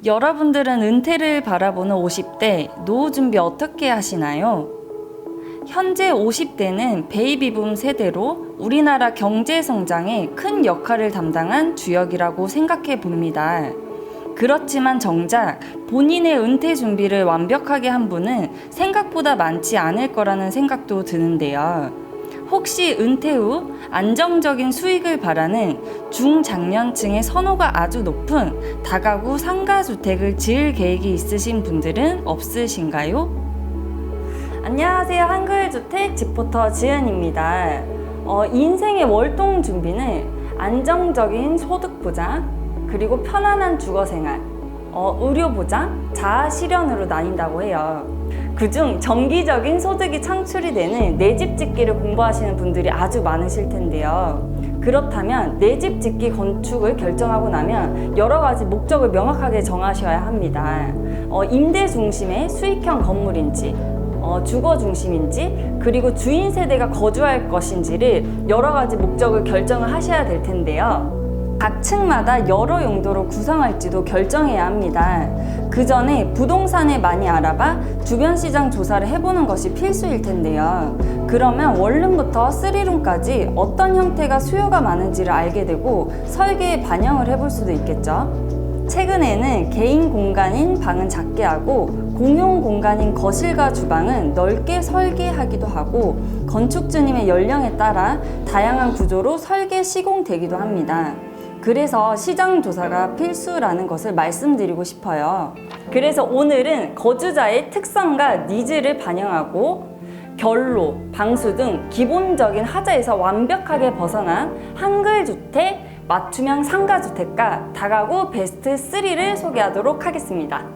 여러분들은 은퇴를 바라보는 50대 노후 준비 어떻게 하시나요? 현재 50대는 베이비붐 세대로 우리나라 경제 성장에 큰 역할을 담당한 주역이라고 생각해 봅니다. 그렇지만 정작 본인의 은퇴 준비를 완벽하게 한 분은 생각보다 많지 않을 거라는 생각도 드는데요. 혹시 은퇴 후 안정적인 수익을 바라는 중장년층의 선호가 아주 높은 다가구 상가주택을 지을 계획이 있으신 분들은 없으신가요? 안녕하세요. 한글주택 집포터 지은입니다. 인생의 월동 준비는 안정적인 소득 보장, 그리고 편안한 주거생활, 의료 보장, 자아 실현으로 나뉜다고 해요. 그중 정기적인 소득이 창출이 되는 내 집 짓기를 공부하시는 분들이 아주 많으실 텐데요. 그렇다면 내 집 짓기 건축을 결정하고 나면 여러 가지 목적을 명확하게 정하셔야 합니다. 임대 중심의 수익형 건물인지, 주거 중심인지, 그리고 주인 세대가 거주할 것인지를 여러 가지 목적을 결정을 하셔야 될 텐데요. 각 층마다 여러 용도로 구성할지도 결정해야 합니다. 그 전에 부동산을 많이 알아봐 주변 시장 조사를 해보는 것이 필수일 텐데요. 그러면 원룸부터 3룸까지 어떤 형태가 수요가 많은지를 알게 되고 설계에 반영을 해볼 수도 있겠죠. 최근에는 개인 공간인 방은 작게 하고 공용 공간인 거실과 주방은 넓게 설계하기도 하고 건축주님의 연령에 따라 다양한 구조로 설계 시공되기도 합니다. 그래서 시장 조사가 필수라는 것을 말씀드리고 싶어요. 그래서 오늘은 거주자의 특성과 니즈를 반영하고 결로, 방수 등 기본적인 하자에서 완벽하게 벗어난 한글주택, 맞춤형 상가주택과 다가구 베스트 3를 소개하도록 하겠습니다.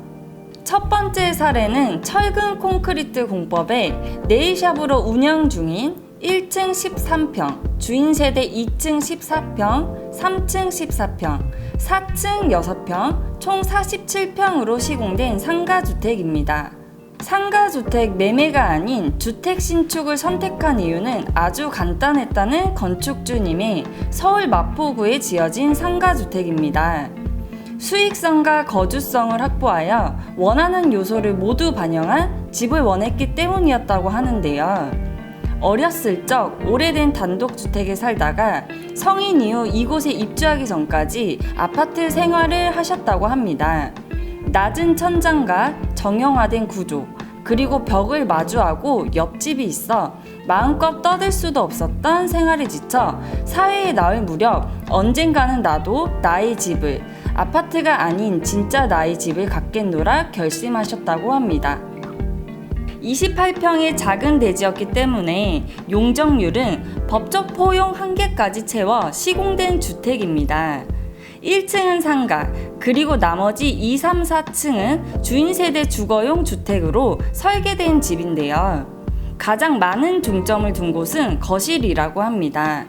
첫 번째 사례는 철근 콘크리트 공법의 네일샵으로 운영 중인 1층 13평, 주인 세대 2층 14평, 3층 14평, 4층 6평, 총 47평으로 시공된 상가주택입니다. 상가주택 매매가 아닌 주택 신축을 선택한 이유는 아주 간단했다는 건축주님의 서울 마포구에 지어진 상가주택입니다. 수익성과 거주성을 확보하여 원하는 요소를 모두 반영한 집을 원했기 때문이었다고 하는데요. 어렸을 적 오래된 단독주택에 살다가 성인 이후 이곳에 입주하기 전까지 아파트 생활을 하셨다고 합니다. 낮은 천장과 정형화된 구조, 그리고 벽을 마주하고 옆집이 있어 마음껏 떠들 수도 없었던 생활에 지쳐 사회에 나올 무렵 언젠가는 나도 나의 집을, 아파트가 아닌 진짜 나의 집을 갖겠노라 결심하셨다고 합니다. 28평의 작은 대지였기 때문에 용적률은 법적 포용 한계까지 채워 시공된 주택입니다. 1층은 상가, 그리고 나머지 2, 3, 4층은 주인 세대 주거용 주택으로 설계된 집인데요. 가장 많은 중점을 둔 곳은 거실이라고 합니다.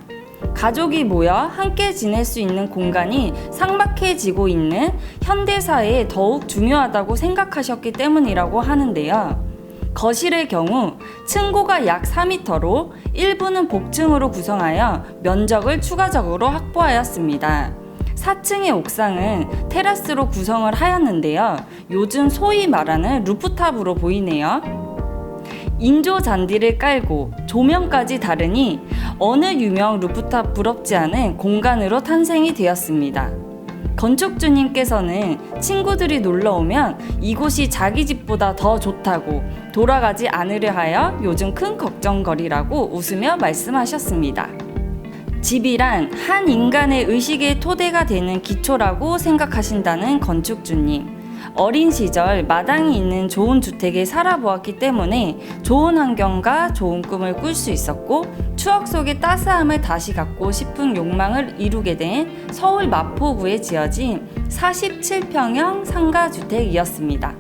가족이 모여 함께 지낼 수 있는 공간이 삭막해지고 있는 현대사회에 더욱 중요하다고 생각하셨기 때문이라고 하는데요. 거실의 경우 층고가 약 4m로 일부는 복층으로 구성하여 면적을 추가적으로 확보하였습니다. 4층의 옥상은 테라스로 구성을 하였는데요. 요즘 소위 말하는 루프탑으로 보이네요. 인조 잔디를 깔고 조명까지 다르니 어느 유명 루프탑 부럽지 않은 공간으로 탄생이 되었습니다. 건축주님께서는 친구들이 놀러오면 이곳이 자기 집보다 더 좋다고 돌아가지 않으려 하여 요즘 큰 걱정거리라고 웃으며 말씀하셨습니다. 집이란 한 인간의 의식의 토대가 되는 기초라고 생각하신다는 건축주님. 어린 시절 마당이 있는 좋은 주택에 살아보았기 때문에 좋은 환경과 좋은 꿈을 꿀 수 있었고 추억 속의 따스함을 다시 갖고 싶은 욕망을 이루게 된 서울 마포구에 지어진 47평형 상가주택이었습니다.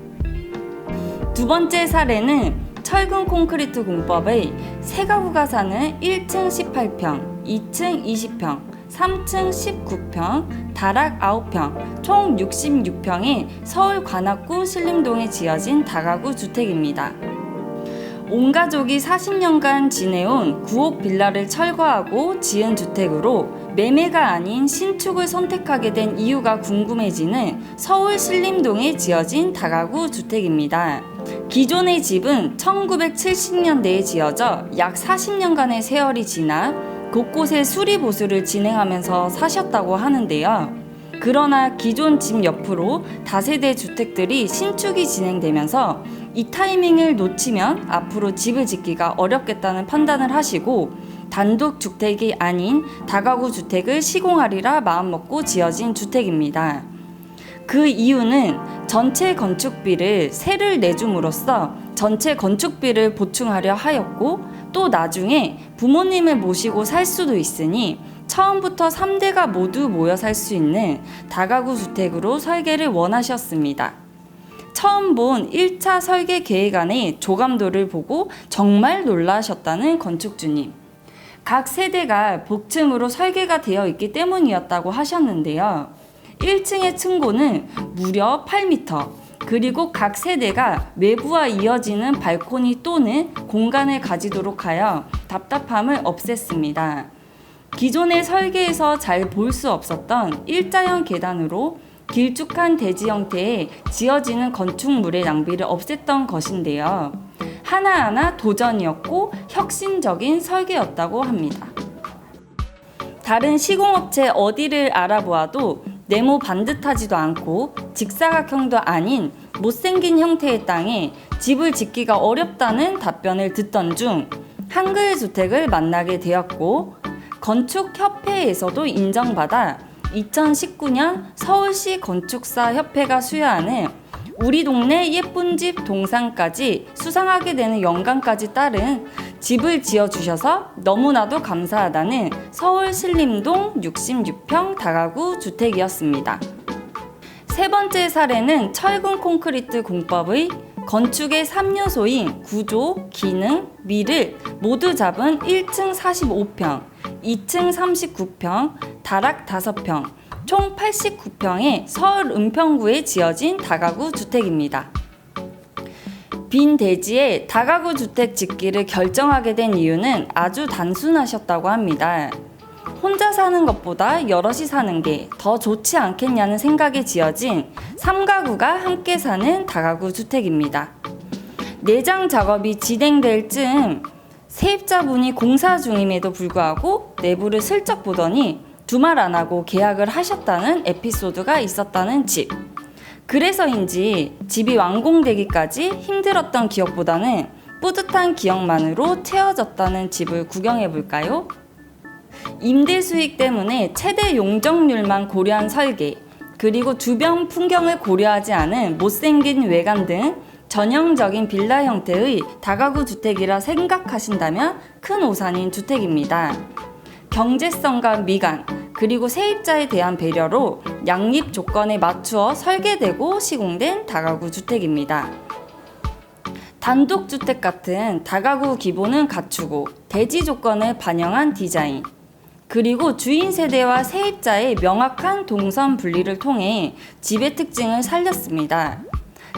두 번째 사례는 철근 콘크리트 공법의 세 가구가 사는 1층 18평, 2층 20평, 3층 19평, 다락 9평, 총 66평의 서울 관악구 신림동에 지어진 다가구 주택입니다. 온 가족이 40년간 지내온 구옥 빌라를 철거하고 지은 주택으로 매매가 아닌 신축을 선택하게 된 이유가 궁금해지는 서울 신림동에 지어진 다가구 주택입니다. 기존의 집은 1970년대에 지어져 약 40년간의 세월이 지나 곳곳에 수리보수를 진행하면서 사셨다고 하는데요. 그러나 기존 집 옆으로 다세대 주택들이 신축이 진행되면서 이 타이밍을 놓치면 앞으로 집을 짓기가 어렵겠다는 판단을 하시고 단독 주택이 아닌 다가구 주택을 시공하리라 마음먹고 지어진 주택입니다. 그 이유는 전체 건축비를 세를 내줌으로써 전체 건축비를 보충하려 하였고, 또 나중에 부모님을 모시고 살 수도 있으니 처음부터 3대가 모두 모여 살 수 있는 다가구 주택으로 설계를 원하셨습니다. 처음 본 1차 설계 계획안의 조감도를 보고 정말 놀라셨다는 건축주님. 각 세대가 복층으로 설계가 되어 있기 때문이었다고 하셨는데요. 1층의 층고는 무려 8m, 그리고 각 세대가 외부와 이어지는 발코니 또는 공간을 가지도록 하여 답답함을 없앴습니다. 기존의 설계에서 잘 볼 수 없었던 일자형 계단으로 길쭉한 대지 형태의 지어지는 건축물의 낭비를 없앴던 것인데요. 하나하나 도전이었고 혁신적인 설계였다고 합니다. 다른 시공업체 어디를 알아보아도 네모 반듯하지도 않고 직사각형도 아닌 못생긴 형태의 땅에 집을 짓기가 어렵다는 답변을 듣던 중 한글 주택을 만나게 되었고, 건축협회에서도 인정받아 2019년 서울시 건축사 협회가 수여하는 우리 동네 예쁜 집 동상까지 수상하게 되는 영광까지 따른 집을 지어주셔서 너무나도 감사하다는 서울 신림동 66평 다가구 주택이었습니다. 세 번째 사례는 철근 콘크리트 공법의 건축의 3요소인 구조, 기능, 미를 모두 잡은 1층 45평, 2층 39평, 다락 5평, 총 89평의 서울 은평구에 지어진 다가구 주택입니다. 빈 대지에 다가구 주택 짓기를 결정하게 된 이유는 아주 단순하셨다고 합니다. 혼자 사는 것보다 여럿이 사는 게 더 좋지 않겠냐는 생각에 지어진 3가구가 함께 사는 다가구 주택입니다. 내장 작업이 진행될 즈음 세입자분이 공사 중임에도 불구하고 내부를 슬쩍 보더니 두말 안 하고 계약을 하셨다는 에피소드가 있었다는 집. 그래서인지 집이 완공되기까지 힘들었던 기억보다는 뿌듯한 기억만으로 채워졌다는 집을 구경해 볼까요? 임대 수익 때문에 최대 용적률만 고려한 설계, 그리고 주변 풍경을 고려하지 않은 못생긴 외관 등 전형적인 빌라 형태의 다가구 주택이라 생각하신다면 큰 오산인 주택입니다. 경제성과 미관, 그리고 세입자에 대한 배려로 양립 조건에 맞추어 설계되고 시공된 다가구 주택입니다. 단독주택 같은 다가구 기본은 갖추고 대지 조건을 반영한 디자인, 그리고 주인 세대와 세입자의 명확한 동선 분리를 통해 집의 특징을 살렸습니다.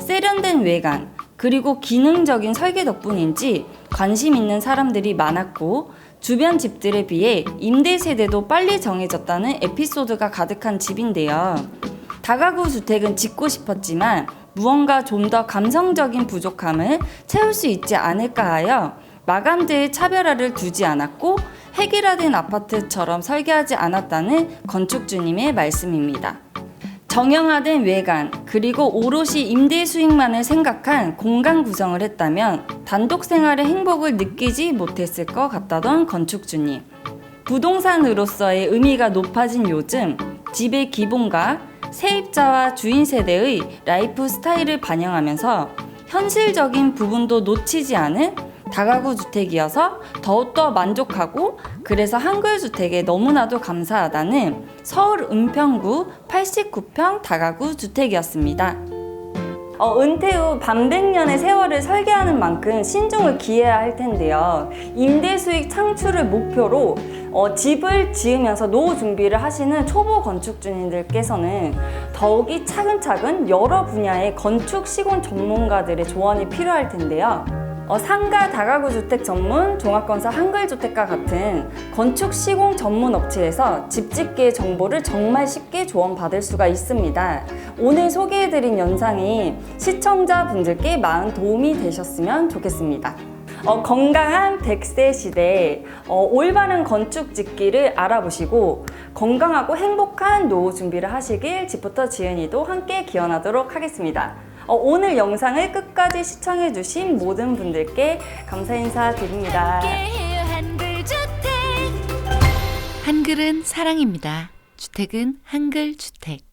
세련된 외관, 그리고 기능적인 설계 덕분인지 관심 있는 사람들이 많았고, 주변 집들에 비해 임대 세대도 빨리 정해졌다는 에피소드가 가득한 집인데요. 다가구 주택은 짓고 싶었지만 무언가 좀 더 감성적인 부족함을 채울 수 있지 않을까 하여 마감재의 차별화를 두지 않았고 획일화된 아파트처럼 설계하지 않았다는 건축주님의 말씀입니다. 정형화된 외관, 그리고 오롯이 임대 수익만을 생각한 공간 구성을 했다면 단독 생활의 행복을 느끼지 못했을 것 같다던 건축주님. 부동산으로서의 의미가 높아진 요즘, 집의 기본과 세입자와 주인 세대의 라이프 스타일을 반영하면서 현실적인 부분도 놓치지 않은 다가구 주택이어서 더욱더 만족하고, 그래서 한글 주택에 너무나도 감사하다는 서울 은평구 89평 다가구 주택이었습니다. 은퇴 후 반백년의 세월을 설계하는 만큼 신중을 기해야 할 텐데요. 임대 수익 창출을 목표로 집을 지으면서 노후 준비를 하시는 초보 건축주님들께서는 더욱이 차근차근 여러 분야의 건축 시공 전문가들의 조언이 필요할 텐데요. 상가 다가구 주택 전문 종합건설 한글주택과 같은 건축 시공 전문 업체에서 집짓기의 정보를 정말 쉽게 조언받을 수가 있습니다. 오늘 소개해드린 영상이 시청자분들께 많은 도움이 되셨으면 좋겠습니다. 건강한 100세 시대에 올바른 건축 짓기를 알아보시고 건강하고 행복한 노후 준비를 하시길 집부터 지은이도 함께 기원하도록 하겠습니다. 오늘 영상을 끝까지 시청해주신 모든 분들께 감사 인사드립니다. 한글은 사랑입니다. 주택은 한글주택.